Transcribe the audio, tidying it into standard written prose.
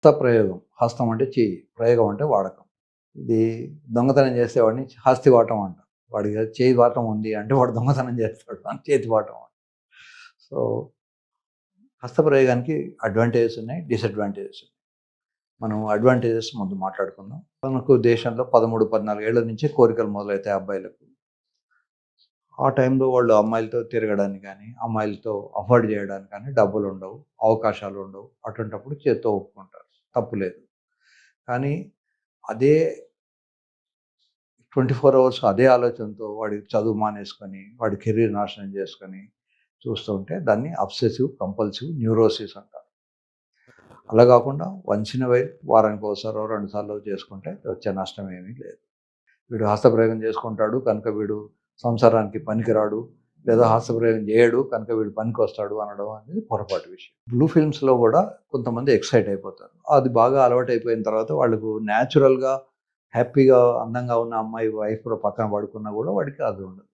హస్తప్రయోగం. హస్తం అంటే చెయ్యి. ప్రయోగం అంటే వాడకం. ఇది దొంగతనం చేసేవాడిని హస్తివాటం అంటాం. వాడికి చేయి వాటం ఉంది అంటే వాడు దొంగతనం చేస్తాడు అని చేతివాటం. సో, హస్తప్రయోగానికి అడ్వాంటేజెస్ ఉన్నాయి, డిసడ్వాంటేజెస్ ఉన్నాయి. మనం అడ్వాంటేజెస్ ముందు మాట్లాడుకుందాం. మనకు దేశంలో 13, 14 ఏళ్ల నుంచే కోరికలు మొదలవుతాయి అబ్బాయిలకు. ఆ టైంలో వాళ్ళు అమ్మాయిలతో తిరగడానికి కానీ, అమ్మాయిలతో అఫోర్డ్ చేయడానికి కానీ డబ్బులుండవు, అవకాశాలుండవు. అటువంటప్పుడు చేత్తో ఒప్పుకుంటారు. తప్పు లేదు. కానీ అదే 24 అవర్స్ అదే ఆలోచనతో వాడి చదువు మానేసుకొని, వాడి కెరీర్ నాశనం చేసుకొని చూస్తూ ఉంటే దాన్ని అబ్సెసివ్ కంపల్సివ్ న్యూరోసిస్ అంటారు. అలా కాకుండా వన్స్ ఇన్ ఎ వైల్ వారానికి ఒకసారో, 2 సార్లో చేసుకుంటే వచ్చే నష్టం ఏమీ లేదు. వీడు హస్తప్రయోగం చేసుకుంటాడు కనుక వీడు సంసారానికి పనికిరాడు, లేదా హస్తప్రయోగం చేయడు కనుక వీడు పనికొస్తాడు అనడం అనేది పొరపాటు విషయం. బ్లూ ఫిల్మ్స్లో కూడా కొంతమంది ఎక్సైట్ అయిపోతారు. అది బాగా అలవాటు అయిపోయిన తర్వాత వాళ్ళకు న్యాచురల్గా హ్యాపీగా అందంగా ఉన్న అమ్మాయి వైఫ్ కూడా పక్కన పడుకున్నా కూడా వాడికి అది ఉండదు.